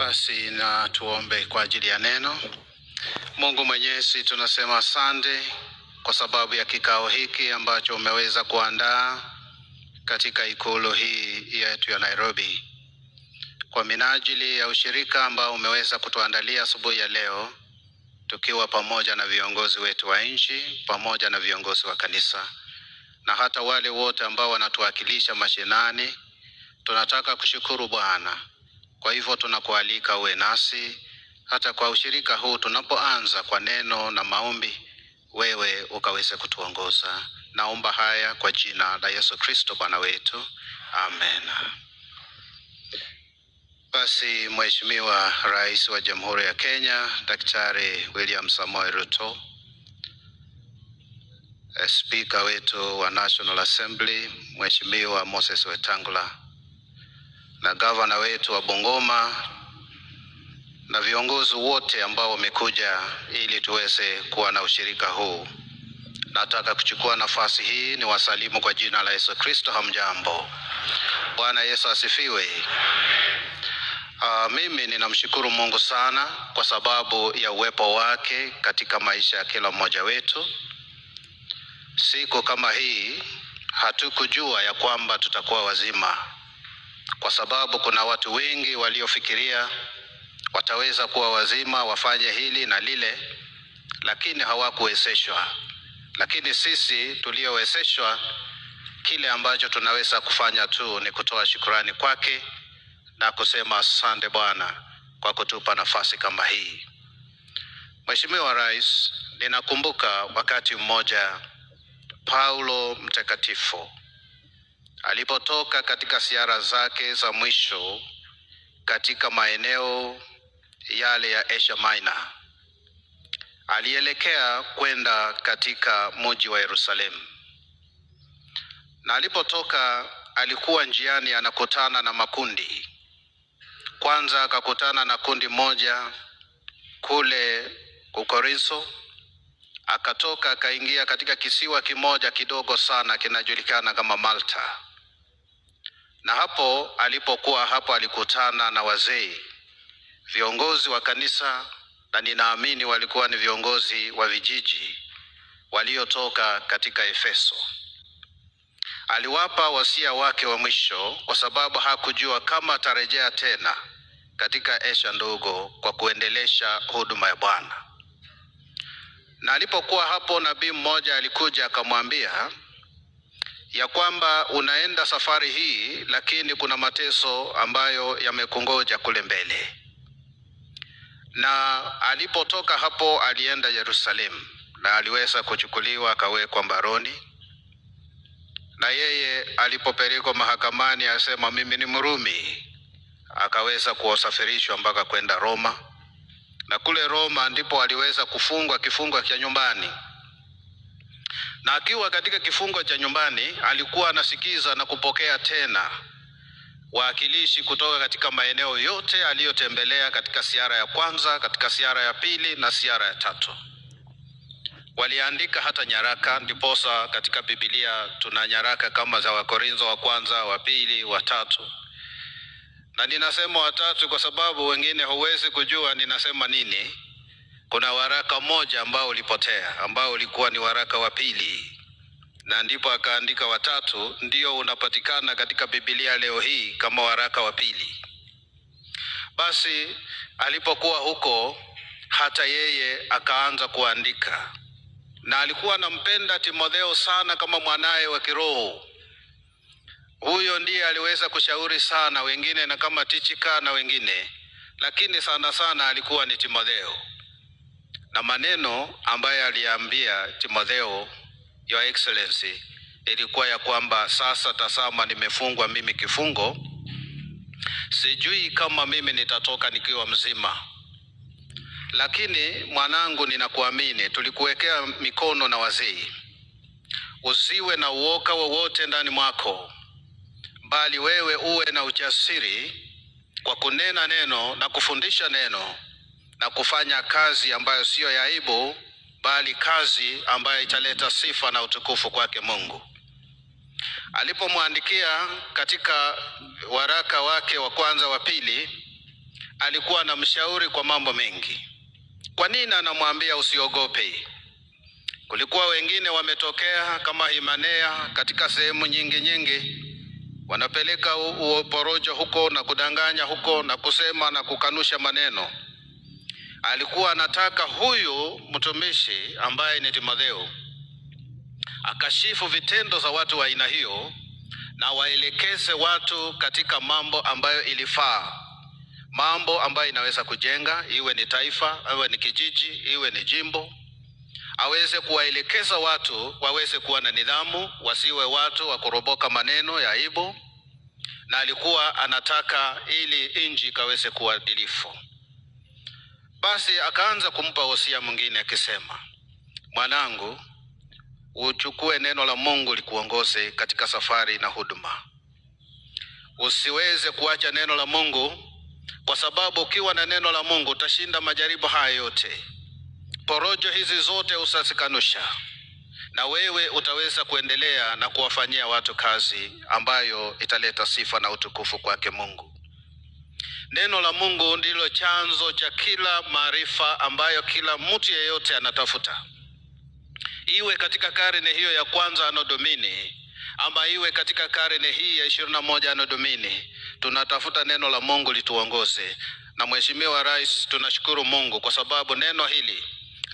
Basi na tuombe kwa ajili ya neno. Mungu Mwenyezi, tunasema asante kwa sababu ya kikao hiki ambacho umeweza kuandaa katika ikulu hii yetu ya Nairobi, kwa minajili ya ushirika ambao umeweza kutuandalia asubuhi ya leo, tukiwa pamoja na viongozi wetu wa nchi, pamoja na viongozi wa kanisa, na hata wale wote ambao wanatuwakilisha mashinani. Tunataka kushukuru Bwana. Kwa hivyo tunakualika uwe nasi hata kwa ushirika huu tunapoanza kwa neno na maombi, wewe ukaweze kutuongoza. Naomba haya kwa jina la Yesu Kristo Bwana wetu. Amen. Basi Mheshimiwa Rais wa Jamhuri ya Kenya, Daktari William Samoei Ruto, Speaker wetu wa National Assembly Mheshimiwa Moses Wetangula, na Governor wetu wa Bungoma, na viongozi wote ambao wamekuja ili tuweze kuwa na ushirika huu. Nataka kuchukua nafasi hii ni wasalimu kwa jina la Yesu Kristo. Hamjambo. Bwana Yesu asifiwe. Mimi ninamshukuru Mungu sana kwa sababu ya uwepo wake katika maisha ya kila mmoja wetu. Siku kama hii hatukujua ya kwamba tutakuwa wazima, kwa sababu kuna watu wengi waliofikiria wataweza kuwa wazima wafanye hili na lile, lakini hawakuwezeshwa. Lakini sisi tuliowezeshwa, kile ambacho tunaweza kufanya tu ni kutoa shukrani kwake na kusema asante Bwana kwa kutupa nafasi kama hii. Mheshimiwa Rais, ninakumbuka wakati mmoja Paulo mtakatifu alipotoka katika ziara zake za mwisho katika maeneo yale ya Asia Minor, alielekea kwenda katika mji wa Yerusalemu. Na alipotoka alikuwa njiani anakutana na makundi. Kwanza akakutana na kundi moja kule Korintho, akatoka akaingia katika kisiwa kimoja kidogo sana kinajulikana kama Malta. Na hapo alipokuwa hapo alikutana na wazee, viongozi wa kanisa, na ninaamini walikuwa ni viongozi wa vijiji waliotoka katika Efeso. Aliwapa wasia wake wa mwisho kwa sababu hakujua kama atarejea tena katika Asia ndogo kwa kuendelesha huduma ya Bwana. Na alipokuwa hapo, nabii mmoja alikuja akamwambia ya kwamba unaenda safari hii, lakini kuna mateso ambayo yamekungoja kule mbele. Na alipotoka hapo alienda Yerusalemu, na aliweza kuchukuliwa akawekwa mbaroni. Na yeye alipopelekwa mahakamani asema mimi ni Mrumi, akaweza kuosafirishwa mpaka kwenda Roma. Na kule Roma ndipo aliweza kufungwa kifungo cha nyumbani. Na akiwa katika kifungo cha nyumbani alikuwa anasikiza na kupokea tena waakilishi kutoka katika maeneo yote aliyotembelea katika ziara ya kwanza, katika ziara ya pili na ziara ya tatu. Waliandika hata nyaraka, ndiposa katika Biblia tuna nyaraka kama za Wakorintho wa kwanza, wa pili, wa tatu. Na ninasema watatu kwa sababu wengine huwezi kujua ninasema nini. Kuna waraka moja ambao ulipotea, ambao ulikuwa ni waraka wa pili, na ndipo akaandika watatu, ndio unapatikana katika Biblia leo hii kama waraka wa pili. Basi alipokuwa huko hata yeye akaanza kuandika, na alikuwa anampenda Timotheo sana kama mwanae wa kiroho. Huyo ndiye aliweza kushauri sana wengine na kama Tichika na wengine, lakini sana sana alikuwa ni Timotheo. Na maneno ambaye aliambia Timotheo, Your Excellency, ilikuwa ya kwamba sasa tazama nimefungwa mimi kifungo, sijui kama mimi nitatoka nikiwa mzima. Lakini mwanangu, ninakuamini, tulikuwekea mikono na wazee. Usiwe na uoga wowote ndani mwako, bali wewe uwe na ujasiri kwa kunena neno na kufundisha neno na kufanya kazi ambayo sio ya aibu, bali kazi ambayo italeta sifa na utukufu kwake Mungu. Alipomwandikia katika waraka wake wa kwanza wa pili, alikuwa anamshauri kwa mambo mengi. Kwa nini anamwambia usiogope? Kulikuwa wengine wametokea kama Himanea katika sehemu nyingi, wanapeleka uporojo huko na kudanganya huko na kusema na kukanusha maneno. Alikuwa anataka huyu mtumishi ambaye ni Timotheo akashifu vitendo za watu wa aina hiyo na waelekeze watu katika mambo ambayo ilifaa, mambo ambayo inaweza kujenga, iwe ni taifa, iwe ni kijiji, iwe ni jimbo. Aweze kuwaelekeza watu waweze kuwa na nidhamu, wasiwe watu wa kuroboka maneno ya aibu, na alikuwa anataka ili nchi kaweze kuwa adilifu. Basi akaanza kumpa wosia mwingine akisema, mwanangu, uchukue neno la Mungu likuongoze katika safari na huduma. Usiweze kuacha neno la Mungu, kwa sababu ukiwa na neno la Mungu utashinda majaribu haya yote. Porojo hizi zote usasikanusha, na wewe utaweza kuendelea na kuwafanyia watu kazi ambayo italeta sifa na utukufu kwake Mungu. Neno la Mungu ndilo chanzo cha kila maarifa ambayo kila mtu yeyote anatafuta. Iwe katika karne hiyo ya kwanza Anno Domini, ama iwe katika karne hii ya 21 Anno Domini, tunatafuta neno la Mungu lituongoze. Na Mheshimiwa Rais, tunashukuru Mungu kwa sababu neno hili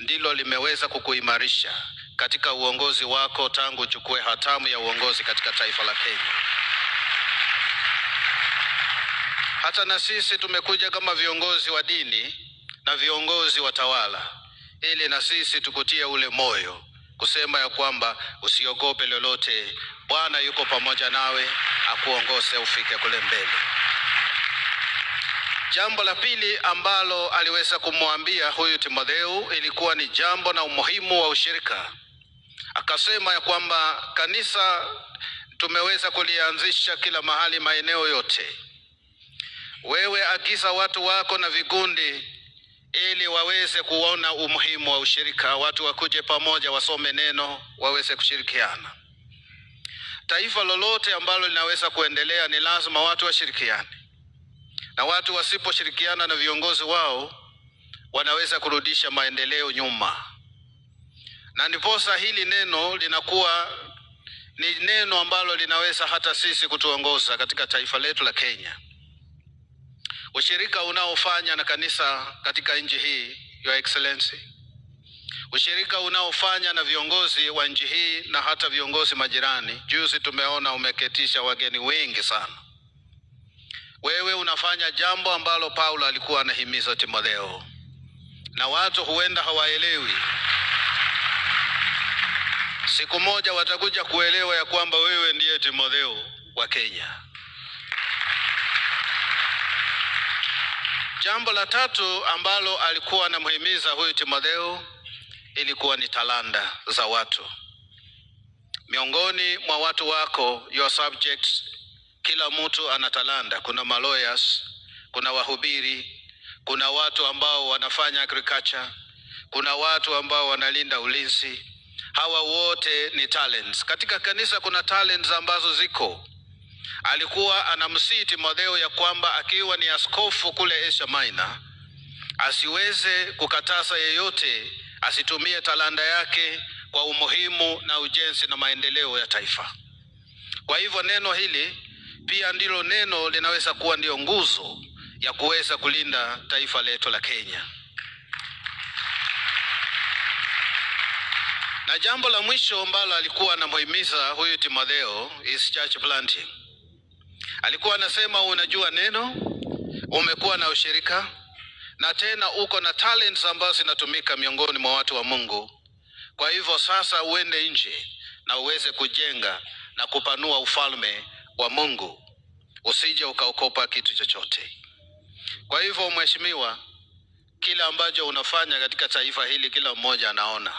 ndilo limeweza kukuimarisha katika uongozi wako tangu uchukue hatamu ya uongozi katika taifa la Kenya. Hata na sisi tumekuja kama viongozi wa dini na viongozi wa tawala, ili na sisi tukutie ule moyo kusema ya kwamba usiogope lolote, Bwana yuko pamoja nawe, akuongoze ufike kule mbele. Jambo la pili ambalo aliweza kumwambia huyu Timotheo ilikuwa ni jambo na umuhimu wa ushirika. Akasema ya kwamba kanisa tumeweza kulianzisha kila mahali, maeneo yote. Wewe agiza watu wako na vikundi ili waweze kuona umuhimu wa ushirika, watu wakuje pamoja, wasome neno, waweze kushirikiana. Taifa lolote ambalo linaweza kuendelea ni lazima watu washirikiane, na watu wasiposhirikiana na viongozi wao wanaweza kurudisha maendeleo nyuma. Na ndiposa hili neno linakuwa ni neno ambalo linaweza hata sisi kutuongoza katika taifa letu la Kenya. Ushirika unaofanya na kanisa katika nchi hii, Your Excellency, ushirika unaofanya na viongozi wa nchi hii na hata viongozi majirani. Juzi tumeona umeketisha wageni wengi sana. Wewe unafanya jambo ambalo Paulo alikuwa anahimiza Timotheo, na watu huenda hawaelewi. Siku moja watakuja kuelewa ya kwamba wewe ndiye Timotheo wa Kenya. Jambo la tatu ambalo alikuwa anamhimiza huyu Timotheo ilikuwa ni talanta za watu. Miongoni mwa watu wako, your subjects, kila mtu ana talanta. Kuna lawyers, kuna wahubiri, kuna watu ambao wanafanya agriculture, kuna watu ambao wanalinda ulinzi. Hawa wote ni talents. Katika kanisa kuna talents ambazo ziko. Alikuwa anamsihi Timotheo ya kwamba akiwa ni askofu kule Asia Minor, asiweze kukataza yeyote asitumie talanta yake kwa umuhimu na ujenzi na maendeleo ya taifa. Kwa hivyo neno hili pia ndilo neno linaweza kuwa ndio nguzo ya kuweza kulinda taifa letu la Kenya. Na jambo la mwisho ambalo alikuwa anamhimiza huyu Timotheo is church planting. Alikuwa anasema, unajua neno, umekuwa na ushirika, na tena uko na talents ambazo zinatumika miongoni mwa watu wa Mungu. Kwa hivyo sasa uende nje na uweze kujenga na kupanua ufalme wa Mungu. Usije ukaokopa kitu chochote. Kwa hivyo mheshimiwa, kila ambacho unafanya katika taifa hili kila mmoja anaona.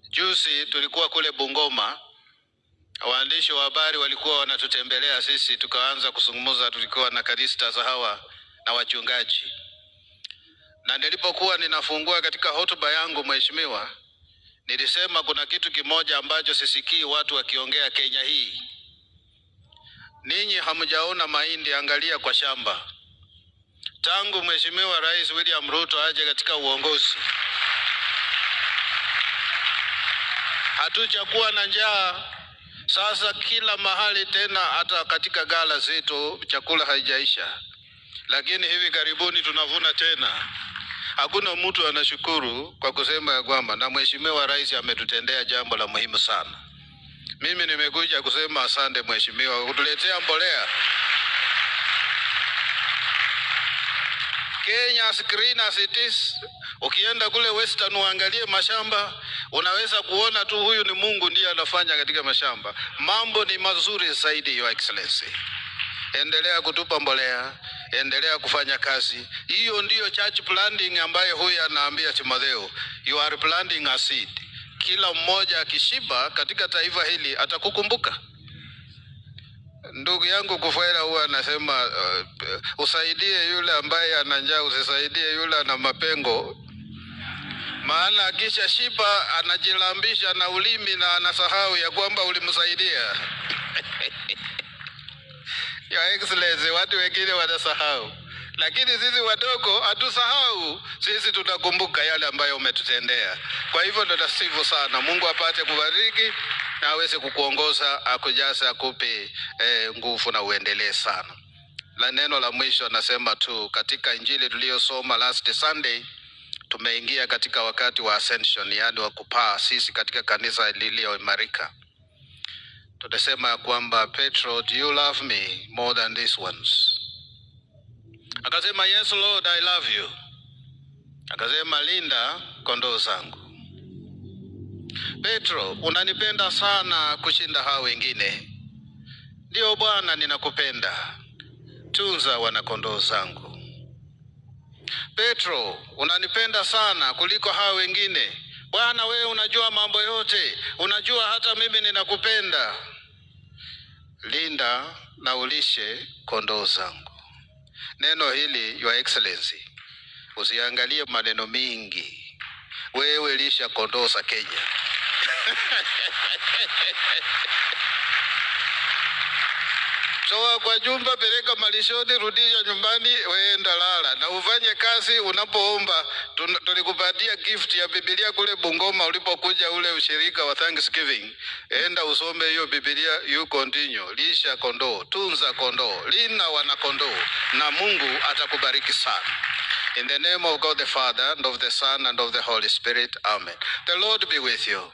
Juzi tulikuwa kule Bungoma, waandishi wa habari walikuwa wanatutembelea sisi, tukaanza kuzungumza. Tulikuwa na kanisa za hawa na wachungaji, na nilipokuwa ninafungua katika hotuba yangu mheshimiwa, nilisema kuna kitu kimoja ambacho sisikii watu wakiongea Kenya hii. Ninyi hamjaona mahindi, angalia kwa shamba. tangu Mheshimiwa Rais William Ruto aje katika uongozi. Hatujakuwa na njaa. Sasa kila mahali tena, hata katika gala zetu chakula haijaisha. Lakini hivi karibuni tunavuna tena. Hakuna mtu anashukuru kwa kusema ya kwamba na Mheshimiwa Rais ametutendea jambo la muhimu sana. Mimi nimekuja kusema asante Mheshimiwa kutuletea mbolea. Kenya as green as it is. Ukienda kule Western uangalie mashamba, unaweza kuona tu huyu ni Mungu ndiye anafanya katika mashamba. Mambo ni mazuri zaidi, Your Excellency. Endelea kutupa mbolea, endelea kufanya kazi. Hiyo ndiyo church planting ambaye huyu anaambia Timotheo, you are planting a seed. Kila mmoja akishiba katika taifa hili atakukumbuka. Ndugu yangu Kufuela huwa anasema usaidie yule ambaye ana njaa, usisaidie yule ana mapengo. Maana akisha shiba anajilambisha na ulimi na anasahau ya kwamba ulimsaidia. Your Excellency, watu wengine wanasahau. Lakini sisi wadogo hatusahau, sisi tutakumbuka yale ambayo umetutendea. Kwa hivyo tunasifu sana. Mungu apate kubariki na aweze kukuongoza, akujaze, akupe nguvu na uendelee sana. La neno la mwisho nasema tu, katika injili tuliyosoma last Sunday, tumeingia katika wakati wa ascension, yaani wa kupaa sisi katika kanisa lililoimarika. Tunasema kwamba Petro, do you love me more than these ones? Akasema yes Lord, I love you. Akasema linda kondoo zangu. Petro, unanipenda sana kushinda hao wengine? Ndio Bwana, ninakupenda. Tunza wana kondoo zangu. Petro, unanipenda sana kuliko hao wengine? Bwana, wewe unajua mambo yote, unajua hata mimi ninakupenda. Linda na ulishe kondoo zangu. Neno hili, Your Excellency, usiangalie maneno mingi. Wewe lisha kondoo za Kenya. So kwa jumba, peleka malishoni, rudisha nyumbani, weenda lala na ufanye kazi. Unapoomba, tulikupatia gift ya Biblia kule Bungoma ulipokuja ule ushirika wa Thanksgiving. Enda usome hiyo Biblia, you continue. Lisha kondoo, tunza kondoo, linda wana kondoo, na Mungu atakubariki sana. In the name of God the Father, and of the Son, and of the Holy Spirit. Amen. The Lord be with you.